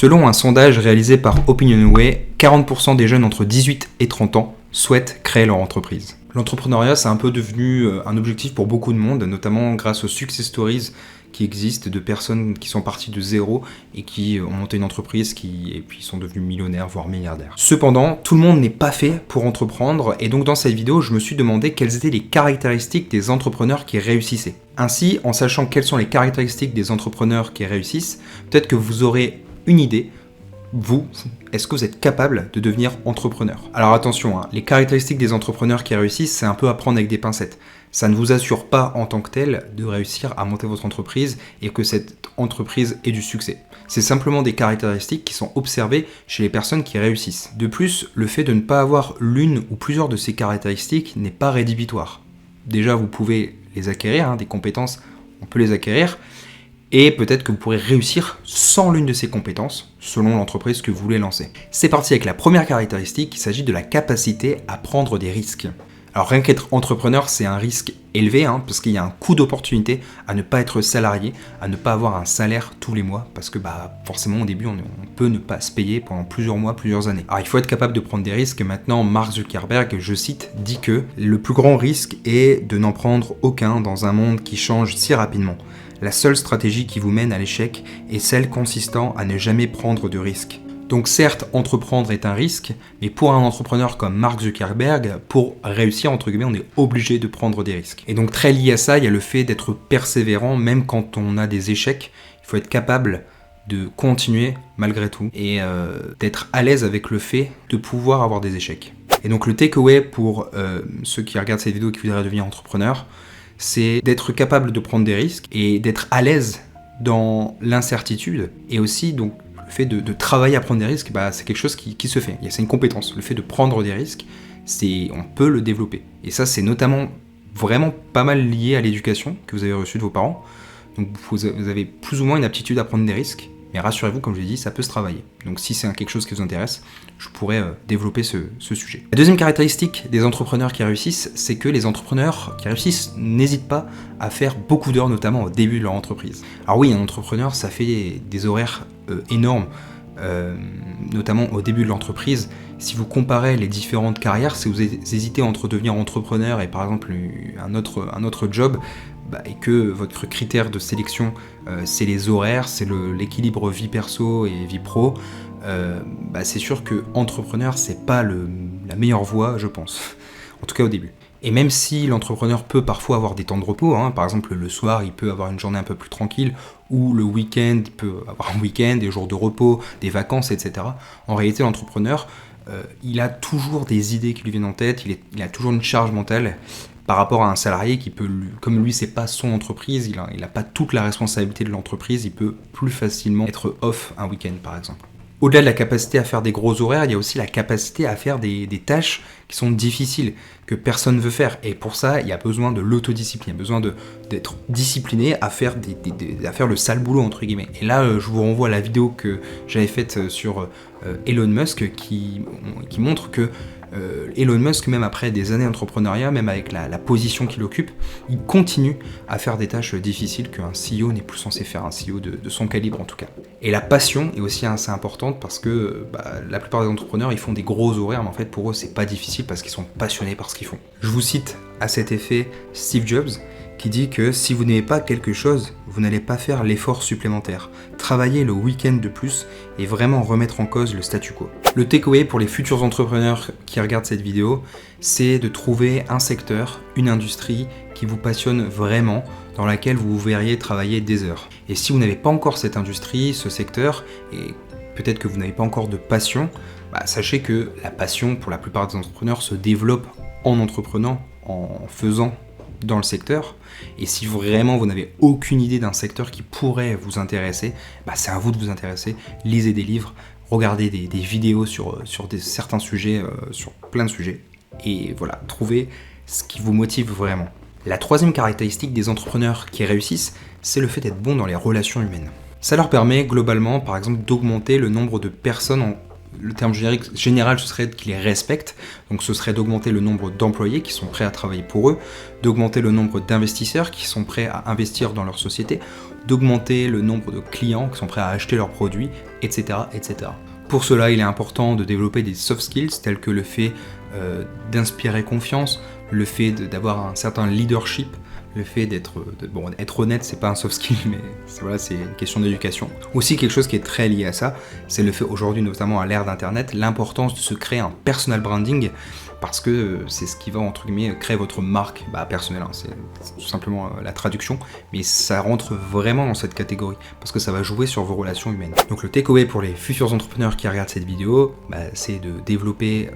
Selon un sondage réalisé par OpinionWay, 40% des jeunes entre 18 et 30 ans souhaitent créer leur entreprise. L'entrepreneuriat, c'est un peu devenu un objectif pour beaucoup de monde, notamment grâce aux success stories qui existent de personnes qui sont parties de zéro et qui ont monté une entreprise et puis sont devenus millionnaires, voire milliardaires. Cependant, tout le monde n'est pas fait pour entreprendre et donc dans cette vidéo, je me suis demandé quelles étaient les caractéristiques des entrepreneurs qui réussissaient. Ainsi, en sachant quelles sont les caractéristiques des entrepreneurs qui réussissent, peut-être que vous aurez une idée. Vous, est-ce que vous êtes capable de devenir entrepreneur? Alors attention, les caractéristiques des entrepreneurs qui réussissent, c'est un peu à prendre avec des pincettes. Ça ne vous assure pas en tant que tel de réussir à monter votre entreprise et que cette entreprise ait du succès. C'est simplement des caractéristiques qui sont observées chez les personnes qui réussissent. De plus, le fait de ne pas avoir l'une ou plusieurs de ces caractéristiques n'est pas rédhibitoire. Déjà, vous pouvez les acquérir, des compétences, on peut les acquérir. Et peut-être que vous pourrez réussir sans l'une de ces compétences, selon l'entreprise que vous voulez lancer. C'est parti avec la première caractéristique, il s'agit de la capacité à prendre des risques. Alors rien qu'être entrepreneur, c'est un risque élevé, parce qu'il y a un coût d'opportunité à ne pas être salarié, à ne pas avoir un salaire tous les mois, parce que forcément au début on peut ne pas se payer pendant plusieurs mois, plusieurs années. Alors il faut être capable de prendre des risques. Maintenant Mark Zuckerberg, je cite, dit que le plus grand risque est de n'en prendre aucun dans un monde qui change si rapidement. La seule stratégie qui vous mène à l'échec est celle consistant à ne jamais prendre de risques. Donc certes, entreprendre est un risque, mais pour un entrepreneur comme Mark Zuckerberg, pour réussir, entre guillemets, on est obligé de prendre des risques. Et donc très lié à ça, il y a le fait d'être persévérant, même quand on a des échecs. Il faut être capable de continuer malgré tout et d'être à l'aise avec le fait de pouvoir avoir des échecs. Et donc le takeaway pour ceux qui regardent cette vidéo et qui voudraient devenir entrepreneur, c'est d'être capable de prendre des risques et d'être à l'aise dans l'incertitude. Et aussi, donc, le fait de travailler à prendre des risques, c'est quelque chose qui se fait. C'est une compétence. Le fait de prendre des risques, on peut le développer. Et ça, c'est notamment vraiment pas mal lié à l'éducation que vous avez reçue de vos parents. Donc, vous avez plus ou moins une aptitude à prendre des risques. Mais rassurez-vous, comme je l'ai dit, ça peut se travailler. Donc si c'est quelque chose qui vous intéresse, je pourrais développer ce sujet. La deuxième caractéristique des entrepreneurs qui réussissent, c'est que les entrepreneurs qui réussissent n'hésitent pas à faire beaucoup d'heures, notamment au début de leur entreprise. Alors oui, un entrepreneur, ça fait des horaires énormes, notamment au début de l'entreprise. Si vous comparez les différentes carrières, si vous hésitez entre devenir entrepreneur et par exemple un autre job, et que votre critère de sélection c'est les horaires, c'est l'équilibre vie perso et vie pro, c'est sûr que entrepreneur c'est pas la meilleure voie, je pense, en tout cas au début. Et même si l'entrepreneur peut parfois avoir des temps de repos, par exemple le soir il peut avoir une journée un peu plus tranquille, ou le week-end il peut avoir un week-end, des jours de repos, des vacances, etc. En réalité l'entrepreneur il a toujours des idées qui lui viennent en tête, il a toujours une charge mentale par rapport à un salarié qui peut, comme lui c'est pas son entreprise, il a pas toute la responsabilité de l'entreprise, il peut plus facilement être off un week-end par exemple. Au-delà de la capacité à faire des gros horaires, il y a aussi la capacité à faire des tâches qui sont difficiles, que personne ne veut faire. Et pour ça, il y a besoin de l'autodiscipline, il y a besoin d'être discipliné à faire le sale boulot, entre guillemets. Et là, je vous renvoie à la vidéo que j'avais faite sur Elon Musk qui montre que Elon Musk, même après des années d'entrepreneuriat, même avec la position qu'il occupe, il continue à faire des tâches difficiles qu'un CEO n'est plus censé faire, un CEO de son calibre en tout cas. Et la passion est aussi assez importante parce que la plupart des entrepreneurs ils font des gros horaires, mais en fait pour eux c'est pas difficile parce qu'ils sont passionnés par ce qu'ils font. Je vous cite à cet effet Steve Jobs qui dit que si vous n'aimez pas quelque chose, vous n'allez pas faire l'effort supplémentaire. Travailler le week-end de plus et vraiment remettre en cause le statu quo. Le takeaway pour les futurs entrepreneurs qui regardent cette vidéo, c'est de trouver un secteur, une industrie qui vous passionne vraiment, dans laquelle vous verriez travailler des heures. Et si vous n'avez pas encore cette industrie, ce secteur, et peut-être que vous n'avez pas encore de passion, sachez que la passion pour la plupart des entrepreneurs se développe en entreprenant, en faisant dans le secteur. Et si vraiment vous n'avez aucune idée d'un secteur qui pourrait vous intéresser, c'est à vous de vous intéresser, lisez des livres, regardez des vidéos sur certains sujets, sur plein de sujets, et voilà, trouvez ce qui vous motive vraiment. La troisième caractéristique des entrepreneurs qui réussissent, c'est le fait d'être bon dans les relations humaines. Ça leur permet globalement, par exemple, d'augmenter le nombre de personnes le terme général, ce serait qu'ils les respectent, donc ce serait d'augmenter le nombre d'employés qui sont prêts à travailler pour eux, d'augmenter le nombre d'investisseurs qui sont prêts à investir dans leur société, d'augmenter le nombre de clients qui sont prêts à acheter leurs produits, etc., etc. Pour cela, il est important de développer des soft skills tels que le fait d'inspirer confiance, le fait d'avoir un certain leadership, le fait d'être honnête, c'est pas un soft skill, mais c'est une question d'éducation. Aussi, quelque chose qui est très lié à ça, c'est le fait aujourd'hui, notamment à l'ère d'Internet, l'importance de se créer un personal branding, parce que c'est ce qui va, entre guillemets, créer votre marque personnelle, hein, c'est tout simplement la traduction, mais ça rentre vraiment dans cette catégorie, parce que ça va jouer sur vos relations humaines. Donc le takeaway pour les futurs entrepreneurs qui regardent cette vidéo, c'est de développer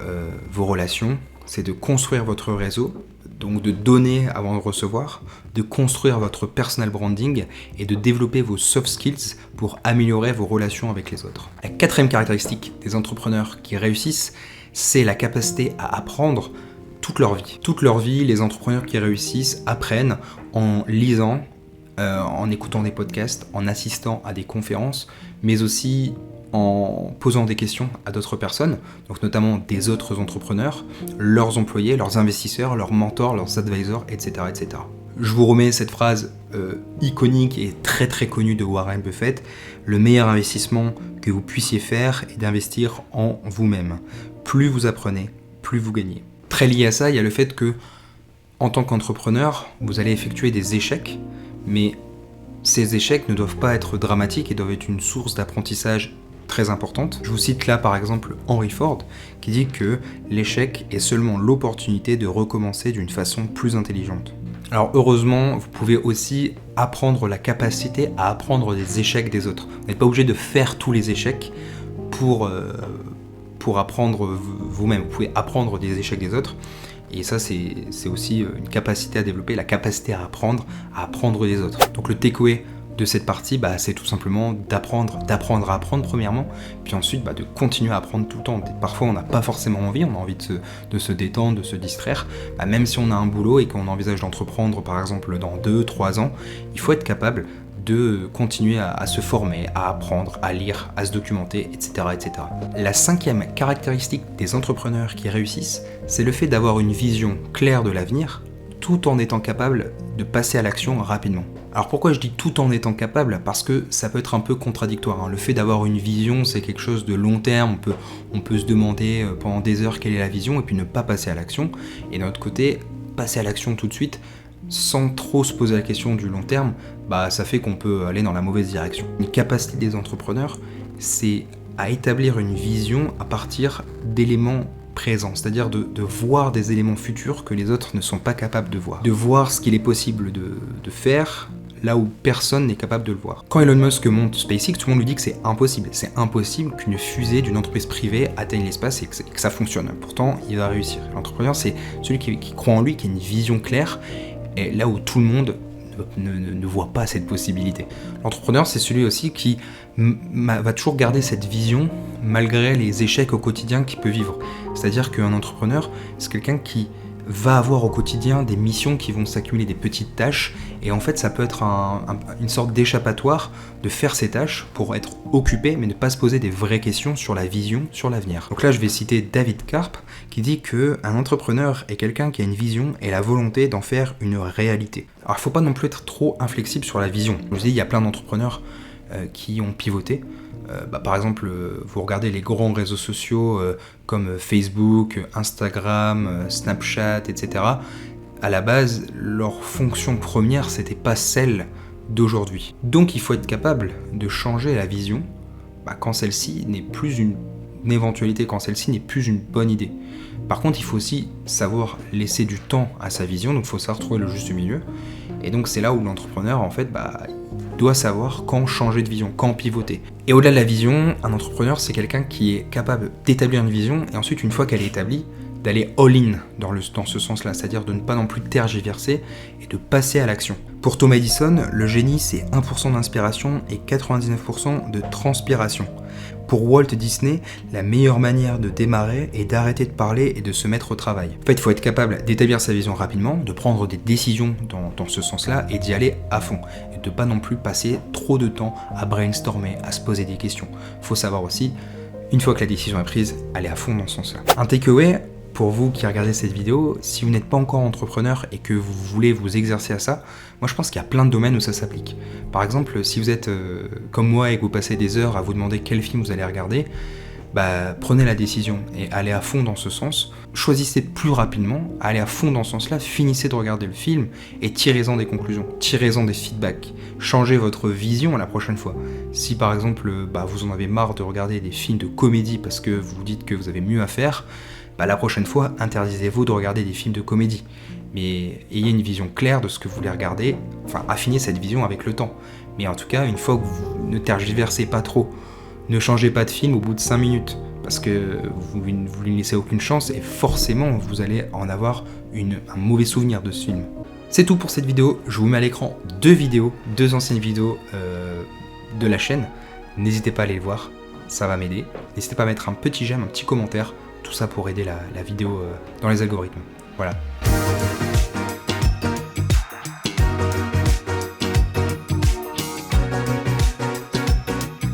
vos relations, c'est de construire votre réseau, donc de donner avant de recevoir, de construire votre personal branding et de développer vos soft skills pour améliorer vos relations avec les autres. La quatrième caractéristique des entrepreneurs qui réussissent, c'est la capacité à apprendre toute leur vie. Toute leur vie, les entrepreneurs qui réussissent apprennent en lisant, en écoutant des podcasts, en assistant à des conférences, mais aussi en posant des questions à d'autres personnes, donc notamment des autres entrepreneurs, leurs employés, leurs investisseurs, leurs mentors, leurs advisors, etc. etc. Je vous remets cette phrase iconique et très très connue de Warren Buffett: le meilleur investissement que vous puissiez faire est d'investir en vous-même. Plus vous apprenez, plus vous gagnez. Très lié à ça, il y a le fait que, en tant qu'entrepreneur, vous allez effectuer des échecs, mais ces échecs ne doivent pas être dramatiques et doivent être une source d'apprentissage très importante. Je vous cite là par exemple Henry Ford qui dit que l'échec est seulement l'opportunité de recommencer d'une façon plus intelligente. Alors heureusement, vous pouvez aussi apprendre la capacité à apprendre des échecs des autres. Vous n'êtes pas obligé de faire tous les échecs pour apprendre vous-même. Vous pouvez apprendre des échecs des autres. Et ça, c'est aussi une capacité à développer, la capacité à apprendre des autres. Donc le takeaway de cette partie, c'est tout simplement d'apprendre à apprendre premièrement, puis ensuite de continuer à apprendre tout le temps. Parfois on n'a pas forcément envie, on a envie de se détendre, de se distraire, même si on a un boulot et qu'on envisage d'entreprendre par exemple dans 2-3 ans, il faut être capable de continuer à se former, à apprendre, à lire, à se documenter, etc., etc. La cinquième caractéristique des entrepreneurs qui réussissent, c'est le fait d'avoir une vision claire de l'avenir, tout en étant capable de passer à l'action rapidement. Alors pourquoi je dis tout en étant capable ? Parce que ça peut être un peu contradictoire. Le fait d'avoir une vision, c'est quelque chose de long terme, on peut se demander pendant des heures quelle est la vision et puis ne pas passer à l'action. Et d'un autre côté, passer à l'action tout de suite, sans trop se poser la question du long terme, ça fait qu'on peut aller dans la mauvaise direction. Une capacité des entrepreneurs, c'est à établir une vision à partir d'éléments présents, c'est-à-dire de voir des éléments futurs que les autres ne sont pas capables de voir ce qu'il est possible de faire là où personne n'est capable de le voir. Quand Elon Musk monte SpaceX, tout le monde lui dit que c'est impossible. C'est impossible qu'une fusée d'une entreprise privée atteigne l'espace et que ça fonctionne. Pourtant, il va réussir. L'entrepreneur, c'est celui qui croit en lui, qui a une vision claire, et là où tout le monde ne voit pas cette possibilité. L'entrepreneur, c'est celui aussi qui va toujours garder cette vision malgré les échecs au quotidien qu'il peut vivre. C'est-à-dire qu'un entrepreneur, c'est quelqu'un qui va avoir au quotidien des missions qui vont s'accumuler, des petites tâches, et en fait ça peut être une sorte d'échappatoire de faire ces tâches pour être occupé mais ne pas se poser des vraies questions sur la vision, sur l'avenir. Donc là je vais citer David Karp qui dit qu'un entrepreneur est quelqu'un qui a une vision et la volonté d'en faire une réalité. Alors il ne faut pas non plus être trop inflexible sur la vision. Je vous dis, il y a plein d'entrepreneurs qui ont pivoté. Par exemple, vous regardez les grands réseaux sociaux comme Facebook, Instagram, Snapchat, etc. À la base, leur fonction première, c'était pas celle d'aujourd'hui. Donc il faut être capable de changer la vision quand celle-ci n'est plus une éventualité, quand celle-ci n'est plus une bonne idée. Par contre, il faut aussi savoir laisser du temps à sa vision, donc il faut savoir trouver le juste milieu. Et donc c'est là où l'entrepreneur, en fait, doit savoir quand changer de vision, quand pivoter. Et au-delà de la vision, un entrepreneur, c'est quelqu'un qui est capable d'établir une vision, et ensuite, une fois qu'elle est établie, d'aller all-in dans ce sens-là, c'est-à-dire de ne pas non plus tergiverser et de passer à l'action. Pour Thomas Edison, le génie, c'est 1% d'inspiration et 99% de transpiration. Pour Walt Disney, la meilleure manière de démarrer est d'arrêter de parler et de se mettre au travail. En fait, il faut être capable d'établir sa vision rapidement, de prendre des décisions dans ce sens-là et d'y aller à fond. Et de ne pas non plus passer trop de temps à brainstormer, à se poser des questions. Il faut savoir aussi, une fois que la décision est prise, aller à fond dans ce sens-là. Un takeaway, pour vous qui regardez cette vidéo, si vous n'êtes pas encore entrepreneur et que vous voulez vous exercer à ça, moi je pense qu'il y a plein de domaines où ça s'applique. Par exemple, si vous êtes comme moi et que vous passez des heures à vous demander quel film vous allez regarder, prenez la décision et allez à fond dans ce sens. Choisissez plus rapidement, allez à fond dans ce sens-là, finissez de regarder le film et tirez-en des conclusions, tirez-en des feedbacks. Changez votre vision la prochaine fois. Si par exemple vous en avez marre de regarder des films de comédie parce que vous dites que vous avez mieux à faire, la prochaine fois, interdisez-vous de regarder des films de comédie. Mais ayez une vision claire de ce que vous voulez regarder, affinez cette vision avec le temps. Mais en tout cas, une fois que vous ne tergiversez pas trop, ne changez pas de film au bout de 5 minutes, parce que vous ne lui laissez aucune chance et forcément vous allez en avoir un mauvais souvenir de ce film. C'est tout pour cette vidéo, je vous mets à l'écran 2 anciennes vidéos de la chaîne. N'hésitez pas à aller les voir, ça va m'aider. N'hésitez pas à mettre un petit j'aime, un petit commentaire, tout ça pour aider la vidéo dans les algorithmes. Voilà.